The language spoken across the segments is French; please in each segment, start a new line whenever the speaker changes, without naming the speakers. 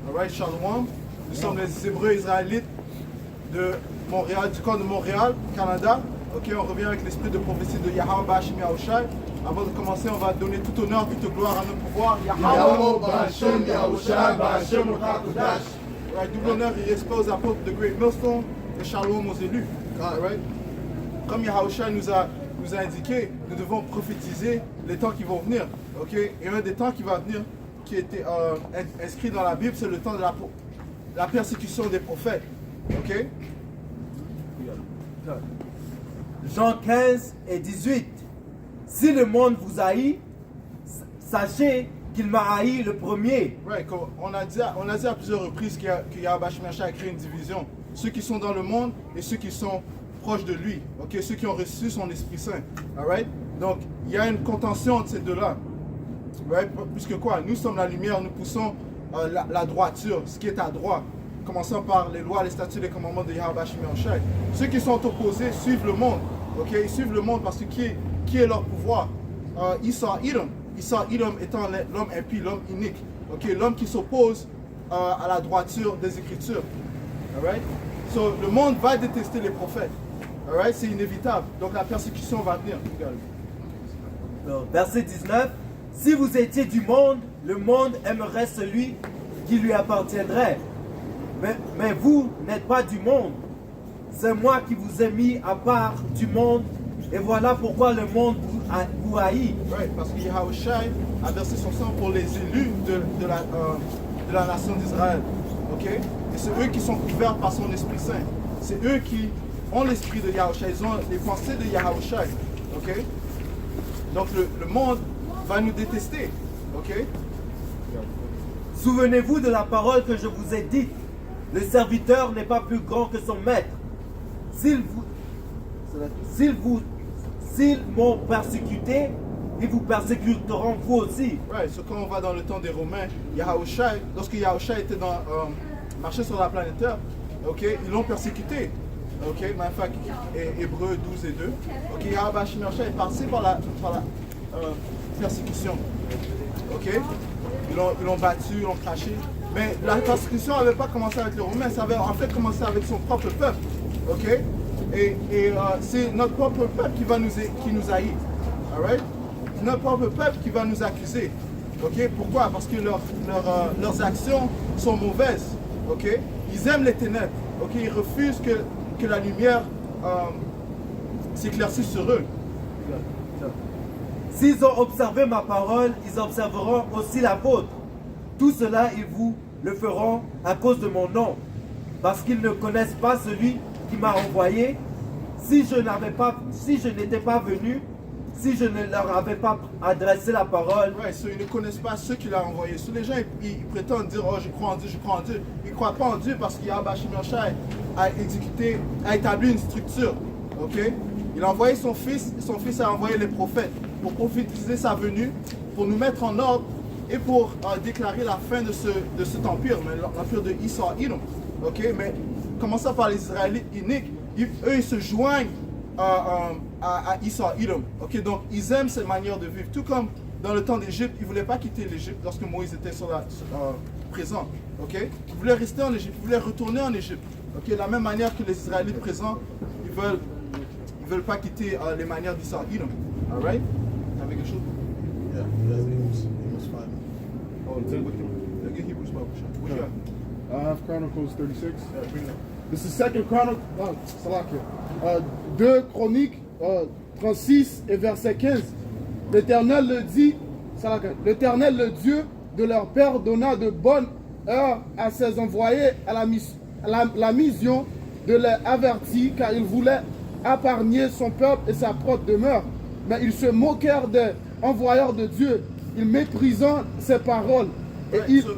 Alright, Shalom. Nous sommes les Hébreux israélites de Montréal, du camp de Montréal, Canada. Ok, on revient avec l'esprit de prophétie de Yahweh Ba'Hashem Yahushai. Avant de commencer, on va donner tout honneur, toute gloire à notre pouvoir.
Yahweh Ba'Hashem Yahushai Ba'Hashem Ruach.
Right, double honneur et respect aux apôtres de Great Millstone et Shalom aux élus. Right. Comme Yahushai nous a indiqué, nous devons prophétiser les temps qui vont venir. Ok, et un des temps qui va venir, qui était inscrit dans la Bible, c'est le temps de la persécution des prophètes. Ok.
Jean 15 et 18. Si le monde vous haït, sachez qu'il m'a haï le premier.
Right, on a dit à plusieurs reprises que Yahweh Ba'Hashem a créé une division. Ceux qui sont dans le monde et ceux qui sont proches de lui. Ok, ceux qui ont reçu son Esprit Saint. Alright? Donc, il y a une contention entre ces deux-là. Right? Puisque quoi? Nous sommes la lumière, nous poussons la droiture, ce qui est à droite. Commençant par les lois, les statuts, les commandements de Yahweh Ba'Hashem Yahushai. Ceux qui sont opposés suivent le monde. Ok, ils suivent le monde parce que qui est leur pouvoir? Esau Edom étant l'homme impie, l'homme inique. Ok, l'homme qui s'oppose à la droiture des Écritures. Alright? So, le monde va détester les prophètes. Alright? C'est inévitable. Donc la persécution va venir.
Verset 19. Si vous étiez du monde, le monde aimerait celui qui lui appartiendrait. Mais vous n'êtes pas du monde. C'est moi qui vous ai mis à part du monde. Et voilà pourquoi le monde vous haït.
Right, parce que Yahushai a versé son sang pour les élus de la nation d'Israël. Okay? Et c'est eux qui sont couverts par son Esprit Saint. C'est eux qui ont l'esprit de Yahushai. Ils ont les pensées de Yahushai. Okay? Donc le monde va nous détester. Okay?
Souvenez-vous de la parole que je vous ai dite. Le serviteur n'est pas plus grand que son maître. S'ils m'ont persécuté, ils vous persécuteront vous aussi.
Right, so quand on va dans le temps des Romains, Yahushai, lorsque Yahushai était marchait sur la planète Terre, okay, ils l'ont persécuté. Okay, Hébreux 12 et 2. Okay, Yahweh Ba'Hashem Yahushai est passé par la persécution. Okay? Ils l'ont battu, ils l'ont craché. Mais la persécution n'avait pas commencé avec les Romains, ça avait en fait commencé avec son propre peuple. Okay? Et c'est notre propre peuple qui nous haït. Alright? C'est notre propre peuple qui va nous accuser. Okay? Pourquoi? Parce que leurs actions sont mauvaises. Okay? Ils aiment les ténèbres. Okay? Ils refusent que la lumière s'éclaircisse sur eux.
S'ils ont observé ma parole, ils observeront aussi la vôtre. Tout cela, ils vous le feront à cause de mon nom. Parce qu'ils ne connaissent pas celui qui m'a envoyé. Si je n'étais pas venu, si je ne leur avais pas adressé la parole.
Ouais, ils ne connaissent pas ceux qui l'ont envoyé. Si les gens ils prétendent dire oh je crois en Dieu, je crois en Dieu, ils ne croient pas en Dieu parce qu'il y a Ba'Hashem Yahushai a établi une structure. Okay? Il a envoyé son fils a envoyé les prophètes pour prophétiser sa venue, pour nous mettre en ordre et pour déclarer la fin de cet empire, l'empire de Esau Edom. Okay? Mais commençant par les Israélites iniques, eux ils se joignent à Esau Edom. Okay? Donc ils aiment cette manière de vivre. Tout comme dans le temps d'Égypte, ils ne voulaient pas quitter l'Égypte lorsque Moïse était présent. Okay? Ils voulaient rester en Égypte, ils voulaient retourner en Égypte. Okay? De la même manière que les Israélites présents, ils veulent pas quitter les manières d'Esau Edom. Alright? T'avais quelque chose?
Yeah, he was fine.
Oh, get Hebrews Bible. What you got?
I have Chronicles 36.
Yeah, bring it up.
This is second Chronicle. Oh, Salakia. 2 Chroniques 36 et verset 15. L'Éternel le dit, Salakia. L'Éternel, le Dieu de leur père, donna de bonne heure à ses envoyés à la mission de les avertir, car il voulait épargner son peuple et sa propre demeure. Mais ils se moquèrent des envoyeurs de Dieu. Ils méprisant ses paroles. Et ils
se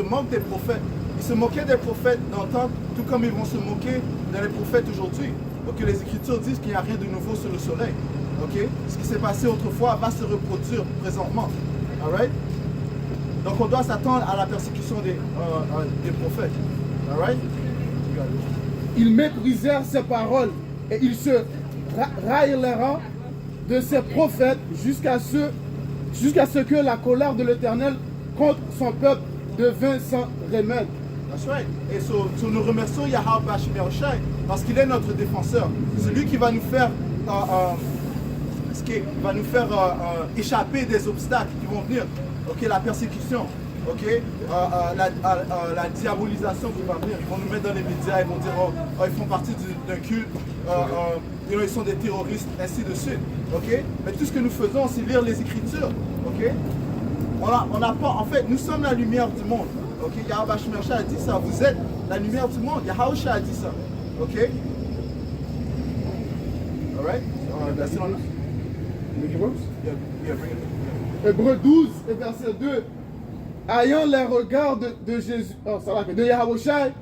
moquent des prophètes. Ils se moquaient des prophètes dans le temps, tout comme ils vont se moquer des prophètes aujourd'hui. Donc les Écritures disent qu'il n'y a rien de nouveau sur le soleil. Okay? Ce qui s'est passé autrefois va se reproduire présentement. Alright? Donc on doit s'attendre à la persécution des prophètes. Alright?
Ils méprisèrent ses paroles et ils se raillèrent de ses prophètes jusqu'à ce que la colère de l'Éternel contre son peuple devint sans remède.
That's right. Et nous remercions Yahweh Shemir Shai parce qu'il est notre défenseur. C'est lui qui va nous faire, échapper des obstacles qui vont venir. Ok, la persécution. Ok, la diabolisation qui va venir. Ils vont nous mettre dans les médias, ils vont dire oh, ils font partie d'un culte, ils sont des terroristes, ainsi de suite. Ok, mais tout ce que nous faisons, c'est lire les Écritures. Ok, on n'a pas, en fait, nous sommes la lumière du monde. Ok, Yahweh Shemir Shai a dit ça. Vous êtes la lumière du monde. Yahweh Shai a dit ça. Ok. Alright. That's it on us. Yeah, bring it.
Hébreux 12 et verset 2. Ayant les regards de Jésus, de Yahweh Shai,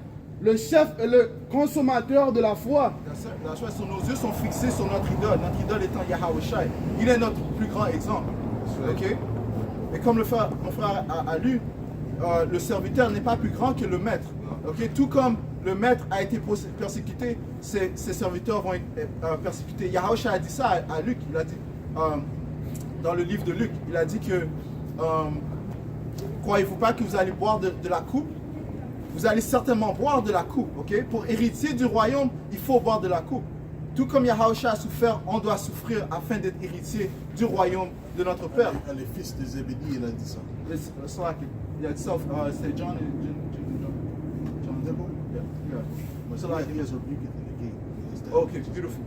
le chef et le consommateur de la foi.
That's right. Nos yeux sont fixés sur notre idole. Notre idole étant Yahweh Shai. Il est notre plus grand exemple. Ok. Et comme mon frère a lu, le serviteur n'est pas plus grand que le maître. Okay? Tout comme le maître a été persécuté, ses serviteurs vont être persécutés. Yahweh Shai a dit ça à Luc. Il a dit, dans le livre de Luc, il a dit que croyez-vous pas que vous allez boire de la coupe? Vous allez certainement boire de la coupe. Okay? Pour hériter du royaume, il faut boire de la coupe. Tout comme Yahweh Shai a souffert, on doit souffrir afin d'être héritier du royaume de notre Père.
Les fils de Zébédie, il a dit ça.
Il a dit ça, c'est John.
But so like he has rebuked it in the gate.
Okay, beautiful.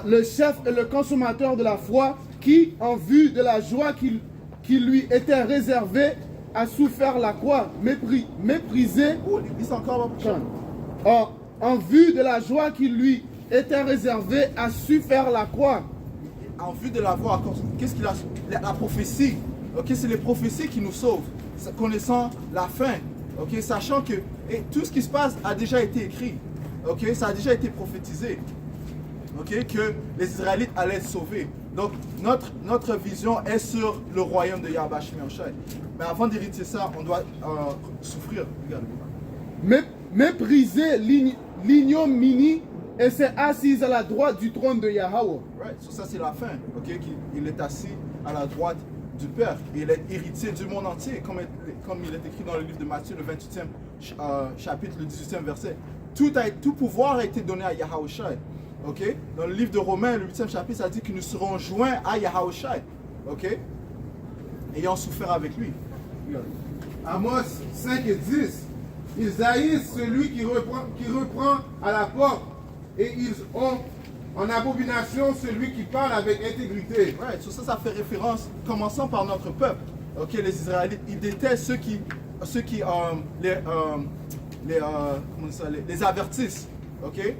Le chef et le consommateur de la foi qui, en vue de la joie qui lui était réservée, a souffert la croix, méprisé.
Oh, il s'en encore
En vue de la joie qui lui était réservée, a su faire la croix.
En vue de la voir, qu'est-ce qu'il a? La prophétie. Ok, c'est les prophéties qui nous sauvent, connaissant la fin. Ok, sachant que tout ce qui se passe a déjà été écrit. Ok, ça a déjà été prophétisé. Ok, que les Israélites allaient être sauvés. Donc notre vision est sur le royaume de Yahweh Shemir Shai. Mais avant d'hériter ça, on doit souffrir. Regarde.
Mépriser l'ignominie et s'est assise à la droite du trône de Yahweh.
Right. So ça c'est la fin. Ok, il est assis à la droite du Père. Et il est héritier du monde entier, comme il est écrit dans le livre de Matthieu, le 28e chapitre, le 18e verset. Tout pouvoir a été donné à Yahweh Shai. Okay? Dans le livre de Romains, le 8e chapitre, ça dit que nous serons joints à Yahweh Shai. Okay? Ayant souffert avec lui.
Amos 5 et 10. Ils haïssent celui qui reprend à la porte, et ils ont en abomination celui qui parle avec intégrité.
Right. So ça fait référence, commençant par notre peuple. Okay? Les Israélites, ils détestent ceux qui les avertissent. Okay?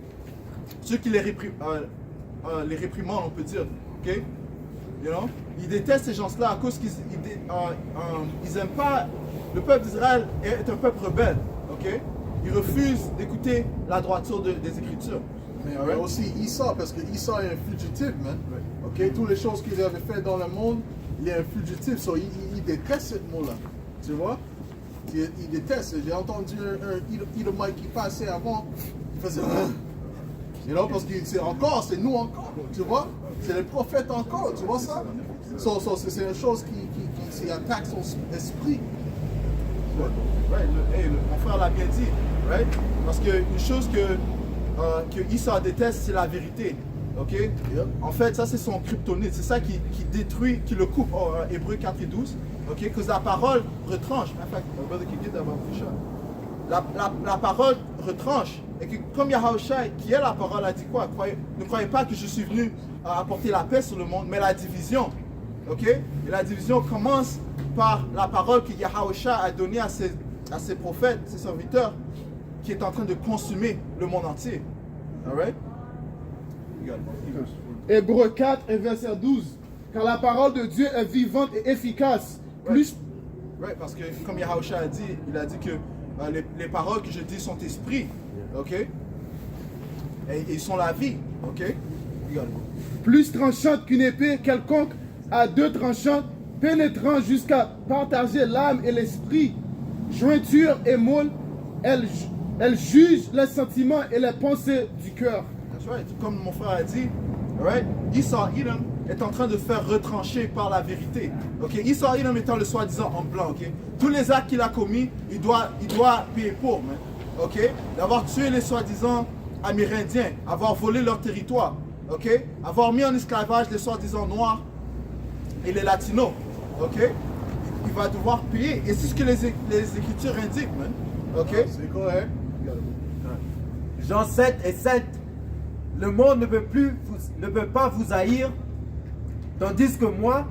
Ceux qui les réprimandent, on peut dire. Okay? You know? Ils détestent ces gens-là à cause qu'ils n'aiment pas. Le peuple d'Israël est un peuple rebelle. Okay? Ils refusent d'écouter la droiture des Écritures.
Mais aussi Issa, parce que Issa est un fugitif, man. Ok, toutes les choses qu'il avait fait dans le monde, il est un fugitif. So, il déteste ce mot-là. Tu vois? Il déteste. J'ai entendu un Edomite qui passait avant, il faisait. You know, parce que c'est nous encore, tu vois? C'est les prophètes encore, tu vois ça? C'est une chose qui attaque son esprit.
Right. Mon frère l'a bien dit, right? Parce qu'une chose que Issa déteste, c'est la vérité. Okay?
Yep.
En fait, ça c'est son kryptonite, c'est ça qui détruit, qui le coupe. Hébreux 4 et 12. Okay? Que la parole retranche. En fait, la parole retranche. Et que comme Yahweh Shai, qui est la parole, a dit quoi? Ne croyez pas que je suis venu apporter la paix sur le monde, mais la division. Okay? Et la division commence par la parole que Yahweh Shai a donnée à ses prophètes, ses serviteurs, qui est en train de consumer le monde entier. Alright?
Hébreux 4 et verset 12. Car la parole de Dieu est vivante et efficace. Plus...
Right, parce que comme Yahweh Shai a dit, il a dit que les paroles que je dis sont esprit. Ok? Et ils sont la vie. Ok?
Plus tranchante qu'une épée quelconque à deux tranchants, pénétrant jusqu'à partager l'âme et l'esprit, jointure et moelle, elle juge les sentiments et les pensées du cœur.
That's right. Comme mon frère a dit, right? Esau, Edom, est en train de faire retrancher par la vérité. Ok, Esau Edom étant le soi-disant en blanc. Ok, tous les actes qu'il a commis, il doit payer pour. Man. Ok, d'avoir tué les soi-disant Amérindiens, avoir volé leur territoire. Ok, avoir mis en esclavage les soi-disant noirs et les latinos. Ok, il va devoir payer. Et c'est ce que les Écritures indiquent. Man. Ok,
C'est correct.
Jean 7 et 7. Le monde ne peut pas vous haïr, tandis que moi,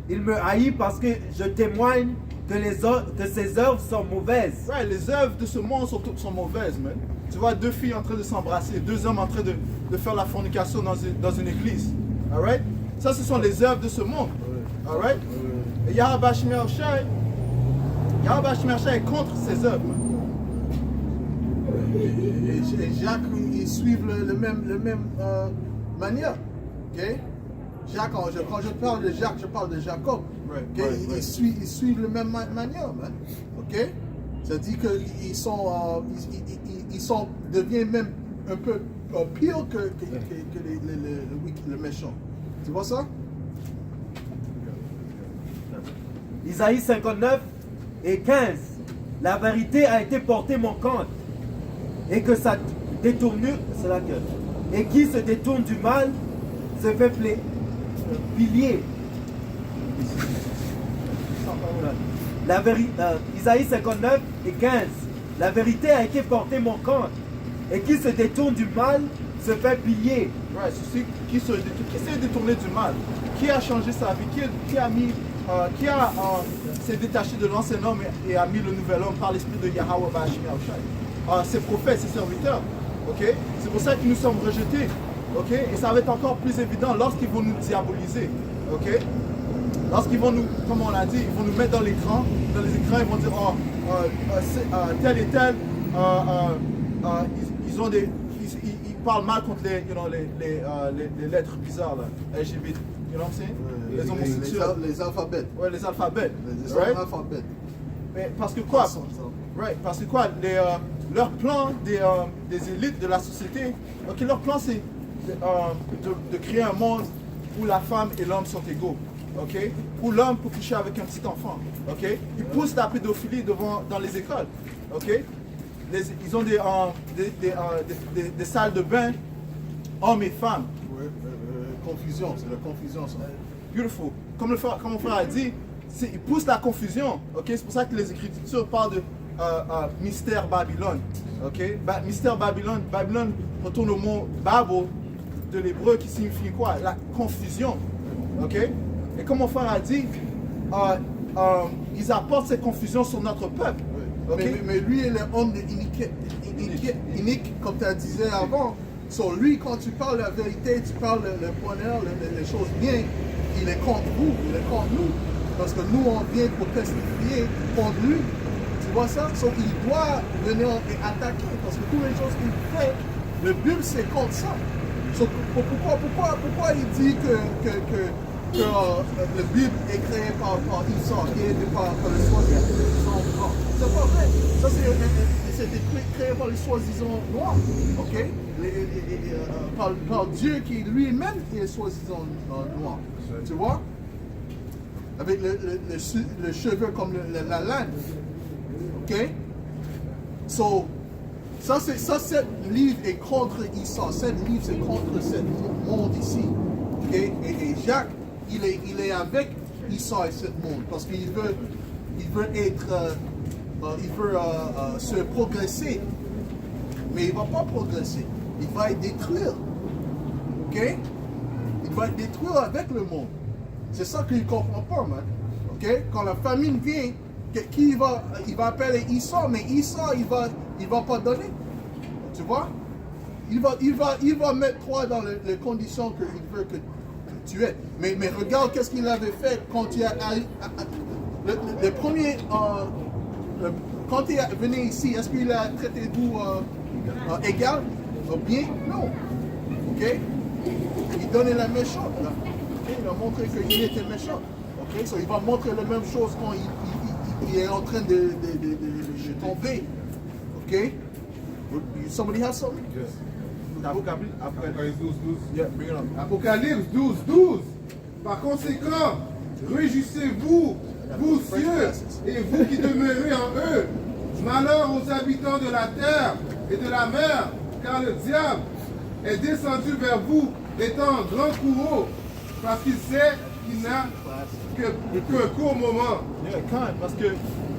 il me haït parce que je témoigne que ses œuvres sont mauvaises.
ouais, les œuvres de ce monde sont mauvaises, man. Tu vois deux filles en train de s'embrasser, deux hommes en train de faire la fornication dans une église. Alright? Ça, ce sont les œuvres de ce monde. Alright? Et Yahweh Shemel Shai est contre ces œuvres. Man.
Et Jacques, ils suivent le même manière. Ok? Jacques, quand je parle de Jacques, je parle de Jacob.
Right,
Ok?
right,
Ils
right.
suivent le même manière, man. Ok? Ça dit qu'ils deviennent même un peu pire que le méchant. Tu vois ça?
Isaïe 59 et 15. La vérité a été portée mon compte. Et que ça détourne, c'est la gueule. Et qui se détourne du mal se fait pilier. Isaïe 59 et 15. La vérité a été portée mon compte. Et qui se détourne du mal se fait pilier.
Ouais, ceci qui s'est détourné du mal, qui a changé sa vie, s'est détaché de l'ancien homme et a mis le nouvel homme par l'esprit de Yahweh Bashmi Shai. Ses prophètes, ses serviteurs. Ok? C'est pour ça que nous sommes rejetés. Ok? Et ça va être encore plus évident lorsqu'ils vont nous diaboliser. Ok? Lorsqu'ils vont nous, comme on l'a dit, ils vont nous mettre dans les écrans, ils vont dire tel et tel, ils parlent mal contre les lettres bizarres là, LGBT, you know what I'm saying? Les homosexuels.
Les alphabets.
Ouais, les alphabets.
Les
Right?
alphabets.
Mais parce que quoi?
Ça.
Right, parce que quoi? Leur plan des élites de la société, ok, leur plan c'est de créer un monde où la femme et l'homme sont égaux. Ok, où l'homme peut coucher avec un petit enfant. Ok, ils poussent la pédophilie dans les écoles. Ok, ils ont des salles de bain hommes et femmes.
Ouais, confusion, c'est la confusion ça.
Beautiful. Comme mon frère a dit, ils poussent la confusion. Ok, c'est pour ça que les Écritures parlent de mystère Babylone. Ok, mystère Babylone. Babylone retourne au mot Babo de l'hébreu qui signifie quoi? La confusion. Ok. Et comme mon frère a dit, ils apportent cette confusion sur notre peuple. Okay?
Mais lui, il est homme inique, comme tu disais avant. Sur lui, quand tu parles la vérité, tu parles le bonheur, les choses bien, il est contre vous, il est contre nous. Parce que nous, on vient pour testifier contre lui. Tu vois ça? Donc, il doit venir et attaquer. Parce que toutes les choses qu'il fait, le but, c'est contre ça. So, pourquoi il dit que le Bible est créé par Esau, qui est par le soi-disant blanc? C'est pas vrai. Ça, c'est créé par les soi-disant noirs. Ok? Par Dieu qui lui-même est soi-disant noir. Tu vois? Avec le cheveu comme la laine. Ok? So, ce livre est contre Esau. Ce livre, c'est contre ce monde ici. Ok? Et Jacques, il est avec Esau et ce monde. Parce qu'il veut se progresser. Mais il ne va pas progresser. Il va être détruire. Ok? Il va être détruire avec le monde. C'est ça qu'il ne comprend pas, man. Ok? Quand la famine vient, il va appeler Esau, mais Esau, il va pas donner. Tu vois? Il va mettre toi dans les conditions qu'il veut que tu es. Mais regarde qu'est-ce qu'il avait fait quand il a le premier quand il est venu ici, est-ce qu'il a traité vous égal? Bien? Non. Ok? Il donnait la méchante. Là. Okay? Il a montré qu'il était méchant. Ok? So, il va montrer la même chose quand il est en train de tomber. Ok? Somebody has something?
Apocalypse 12, 12.
Yeah, bring it up.
Apocalypse 12, 12. Par conséquent, réjouissez-vous, vous cieux, et vous qui demeurez en eux. Malheur aux habitants de la terre et de la mer, car le diable est descendu vers vous, étant en grand courroux, parce qu'il sait qu'il n'a qu'un court moment.
Yeah, quand même, parce que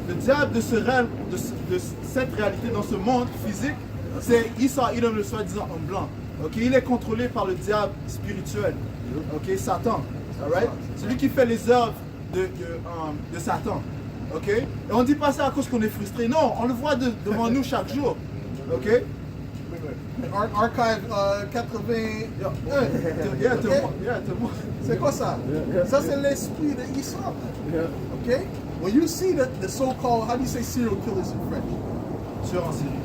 le diable de cette réalité dans ce monde physique, c'est Esau Edom, le soi-disant homme blanc. Ok, il est contrôlé par le diable spirituel. Ok, Satan. Alright? C'est lui qui fait les œuvres de Satan. Ok? Et on ne dit pas ça à cause qu'on est frustré. Non, on le voit devant nous chaque jour. Ok?
Archive 81.
Yeah, tout le monde.
C'est quoi ça? Ça, c'est l'esprit de Esau. OK? When you see the so-called, how do you say serial killers in French?
Tueur en série.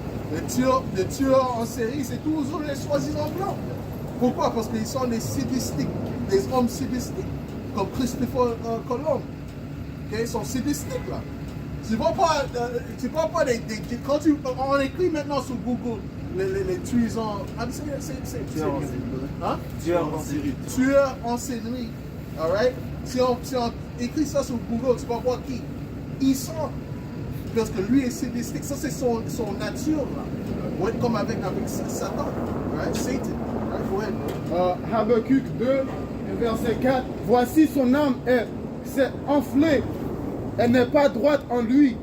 Le tueur en série, c'est toujours les soi-disant blancs. Pourquoi? Parce qu'ils sont des sadistiques, des hommes sadistiques, comme Christopher Colomb. OK? Ils sont sadistiques, là. Tu vois pas quand on écrit maintenant sur Google les tueurs en
Tueur en série.
tueurs en série. Alright? Si on écrit ça sur Google, tu vas voir qui? Ils sont. Parce que lui est sadistique. Ça, c'est son nature, là. Ouais, comme avec Satan. Right? Satan. Right? Go ahead.
Habakkuk 2, verset 4. Voici son âme s'est enflée. Elle n'est pas droite en lui.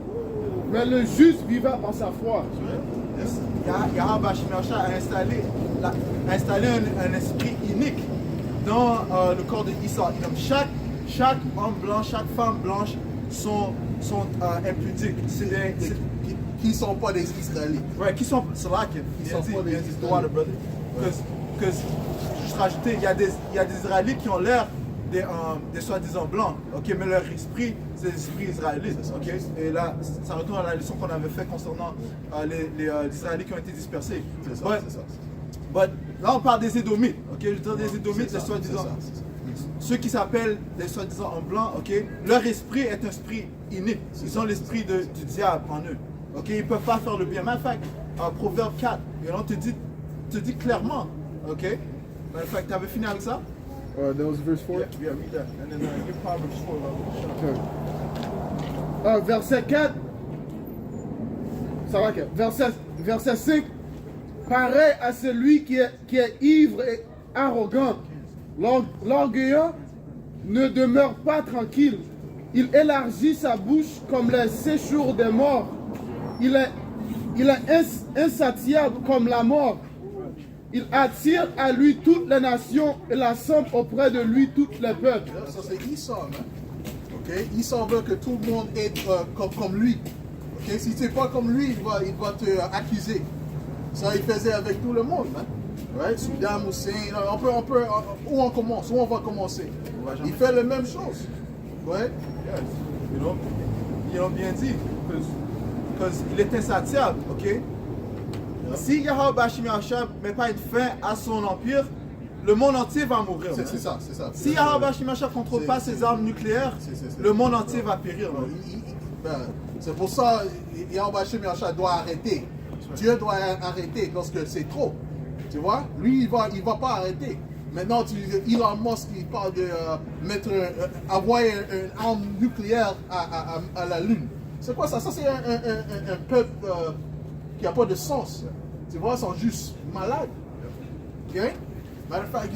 Mais le juste vivra par sa foi.
Yahweh Shimashah a installé un esprit unique dans le corps de Esau. Chaque homme blanc, chaque femme blanche sont impudiques.
Qui ne sont pas des Israélites.
Ouais, qui sont. C'est là qu'il
sont pas des
the water, brother. Juste rajouter, il y a des Israélites qui ont l'air des soi-disant blancs, ok, mais leur esprit, c'est l'esprit israélite, ok. Et là, ça retourne à la leçon qu'on avait fait concernant les Israélites qui ont été dispersés.
C'est ça, c'est ça.
But là, on parle des Édomites, ok. Je veux dire des Édomites, les soi-disant. Ceux qui s'appellent les soi-disant en blanc, ok. Leur esprit est un esprit unique. Ils ont l'esprit du diable en eux, ok. Ils ne peuvent pas faire le bien. Matter of fact, Proverbe 4, on te dit clairement, ok. Matter of fact, tu avais fini avec ça?
That was verse 4.
Yeah, read that. And then give Proverbs 4.
Okay. Verset 4. Ça va, okay. Verset 5. Pareil à celui qui est ivre et arrogant. L'orgueilleux ne demeure pas tranquille. Il élargit sa bouche comme les séjours des morts. Il est insatiable comme la mort. Il attire à lui toutes les nations et l'assemble auprès de lui toutes les peuples.
Ça, c'est Esau, man. Okay? Esau veut que tout le monde est comme lui. Okay? Si tu n'es pas comme lui, il va te accuser. Ça, il faisait avec tout le monde, man. Right? Saddam Hussein, où on commence? Où on va commencer? Il fait la même chose. Ouais?
Yes. Ils l'ont bien dit. Parce qu'il est insatiable, ok? Si Yahweh Bashim Yahshua ne met pas une fin à son empire, le monde entier va mourir.
C'est ça, c'est ça.
Si Yahweh Bashim Yahshua ne contrôle pas ses armes nucléaires, le monde entier va périr.
C'est pour ça que Yahweh Bashim Yahshua doit arrêter. Dieu doit arrêter parce que c'est trop. Tu vois? Lui, il va pas arrêter. Maintenant, Elon Musk, il parle de envoyer une arme nucléaire à la Lune. C'est quoi ça? Ça, c'est un peuple qui n'a pas de sens. Tu vois, ils sont juste malades. OK? Matter of fact,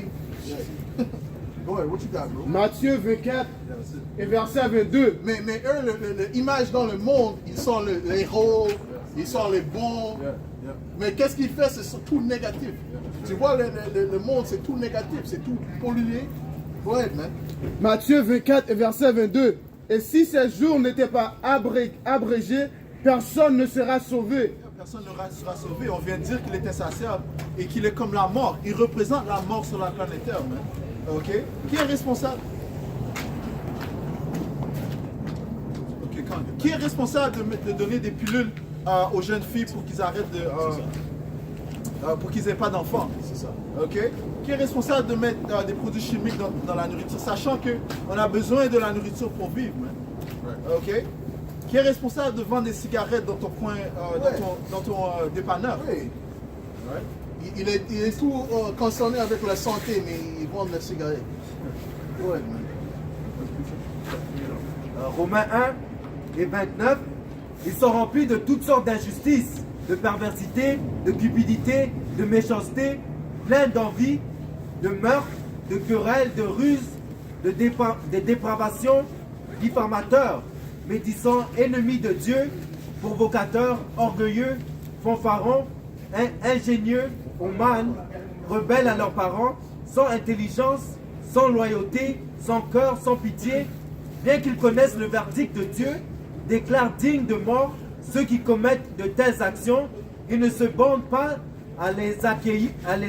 go ahead, what you got, bro?
Matthieu 24 et verset 22.
Mais eux, l'image dans le monde, ils sont les héros, ils sont les bons. Mais qu'est-ce qu'ils font? C'est tout négatif. Tu vois, le monde, c'est tout négatif, c'est tout pollué. Go ahead, man.
Matthieu 24 et verset 22. Et si ces jours n'étaient pas abrégés, personne ne sera sauvé.
Personne ne sera sauvé. On vient de dire qu'il est insatiable et qu'il est comme la mort. Il représente la mort sur la planète Terre, man. Ok? Qui est responsable? Ok, quand? Qui est responsable de donner des pilules aux jeunes filles pour qu'ils arrêtent pour qu'ils n'aient pas d'enfants?
C'est ça.
Ok? Qui est responsable de mettre des produits chimiques dans la nourriture, sachant qu'on a besoin de la nourriture pour vivre, man.
Right.
Ok? Qui est responsable de vendre des cigarettes dans ton coin, dans ton dépanneur?
Oui. Il est tout concerné avec la santé, mais ils vendent la cigarette. Ouais, man.
Romains 1 et 29, ils sont remplis de toutes sortes d'injustices, de perversité, de cupidité, de méchanceté, pleins d'envie, de meurtre, de querelles, de ruses, de dépravations, diffamateurs, médisants, ennemis de Dieu, provocateurs, orgueilleux, fanfarons, ingénieux au mal, rebelles à leurs parents, sans intelligence, sans loyauté, sans cœur, sans pitié, bien qu'ils connaissent le verdict de Dieu, déclarent dignes de mort ceux qui commettent de telles actions. Ils ne se bornent pas à les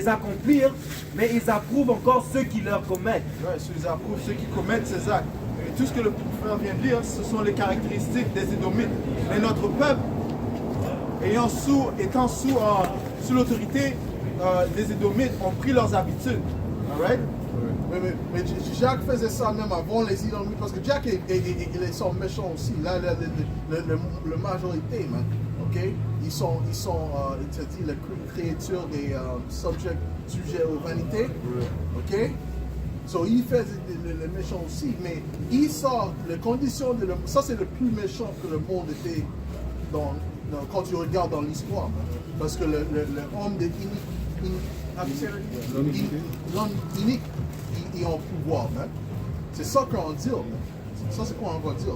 accomplir, mais ils approuvent encore ceux qui leur commettent.
Ouais, ils approuvent ceux qui commettent ces actes. Et tout ce que le frère vient de dire, ce sont les caractéristiques des Édomites. Mais notre peuple, étant sous l'autorité des Édomites, ont pris leurs habitudes. Alright?
Mais Jacques faisait ça même avant les Édomites, parce que Jacques, ils sont méchants aussi. Là, la majorité, man. Ok? Ils sont il te dit, la créature des sujets aux vanités. Ok? So, il fait le méchant aussi, mais il sort les conditions de ça, c'est le plus méchant que le monde était quand tu regardes dans l'histoire. Parce que l'homme de l'homme inique, il est en pouvoir. Man. C'est ça qu'on dit. Man. Ça, c'est quoi on va dire?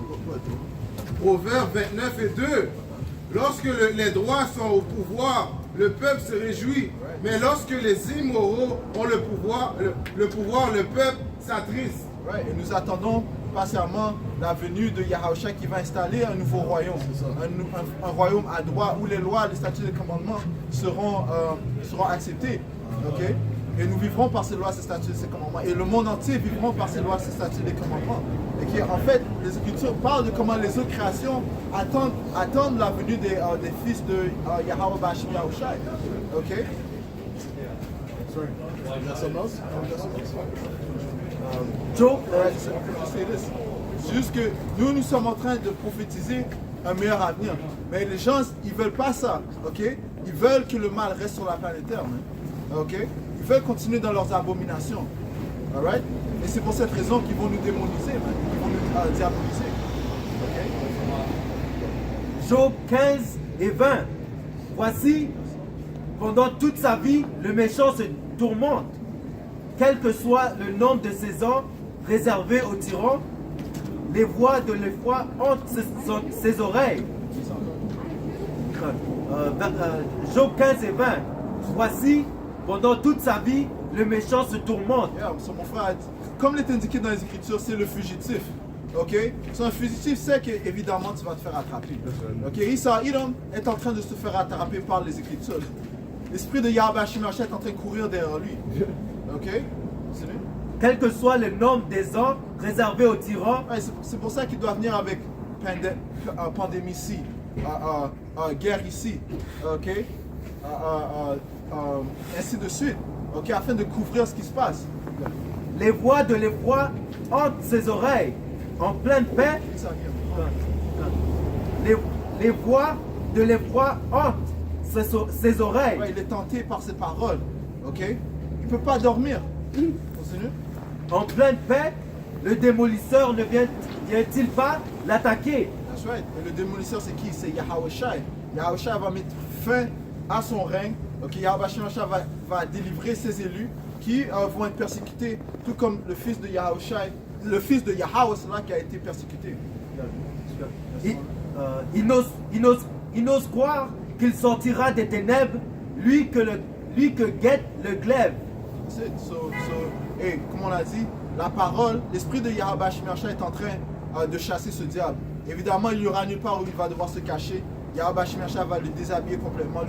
Proverbe 29 et 2. Lorsque les droits sont au pouvoir, le peuple se réjouit. Mais lorsque les immoraux ont le pouvoir, le peuple s'attriste.
Ouais, et nous attendons patiemment la venue de Yahushua qui va installer un nouveau royaume. Un royaume à droit où les lois, les statuts et les commandements seront acceptés. Okay? Et nous vivrons par ces lois, ces statuts et ces commandements. Et le monde entier vivront par ces lois, ces statuts et les commandements. Et en fait, les Écritures parlent de comment les autres créations attendent la venue des fils de Yahweh Bashim Yahushua. Ok?
Sorry.
Job,
C'est juste que nous sommes en train de prophétiser un meilleur avenir. Mais les gens, ils veulent pas ça. Ok? Ils veulent que le mal reste sur la planète Terre. Ok? Ils veulent continuer dans leurs abominations. Alright? Et c'est pour cette raison qu'ils vont nous démoniser, man. Ils vont nous diaboliser. Ok?
Job 15 et 20. Voici, pendant toute sa vie, le méchant se tourmente, quel que soit le nombre de ses ans réservés aux tyrans, les voix de l'effroi hantent ses oreilles. Job 15 et 20. Voici, pendant toute sa vie, le méchant se tourmente.
Yeah, so mon frère, comme il est indiqué dans les Écritures, c'est le fugitif. Ok? So un fugitif sait qu'évidemment tu vas te faire attraper. Ok? Edom est en train de se faire attraper par les Écritures. L'esprit de Yahweh Shimashah est en train de courir derrière lui. Ok? C'est lui?
Quel que soit le nombre des ans réservés aux tyrans,
Ouais, c'est pour ça qu'il doit venir avec pandémie ici, guerre ici, ok? Ainsi de suite, ok? Afin de couvrir ce qui se passe.
les voix de l'effroi hantent ses oreilles. En pleine paix, les voix de l'effroi hantent ses oreilles.
Ouais, il est tenté par ses paroles, ok? Il ne peut pas dormir. Continue.
En pleine paix, le démolisseur ne vient-il pas l'attaquer?
That's right. Et le démolisseur, c'est qui? C'est Yahushua. Yahushua va mettre fin à son règne. Ok, Yahushua va délivrer ses élus qui vont être persécutés, tout comme le fils de Yahushua, le fils de Yahweh, c'est là qui a été persécuté.
Il n'ose croire qu'il sortira des ténèbres, lui que guette le glaive.
Et comme on l'a dit, la parole, l'esprit de Yahweh Shimashah est en train de chasser ce diable. Évidemment, il n'y aura nulle part où il va devoir se cacher. Yahweh Shimashah va le déshabiller complètement,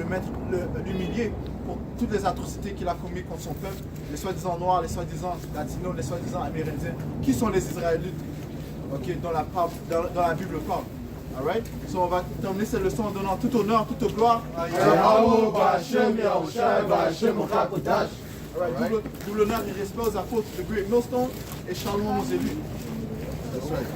l'humilier pour toutes les atrocités qu'il a commises contre son peuple, les soi-disant noirs, les soi-disant latinos, les soi-disant amérindiens, qui sont les Israélites, ok, dans la Bible parle. Alright? So on va terminer cette leçon en donnant tout honneur, toute gloire à Yahweh B'Hashem Yahushua B'Hashem Chakodash. Alright, double honneur et respect aux apôtres de Great Millstone et shalom aux élus.
That's right.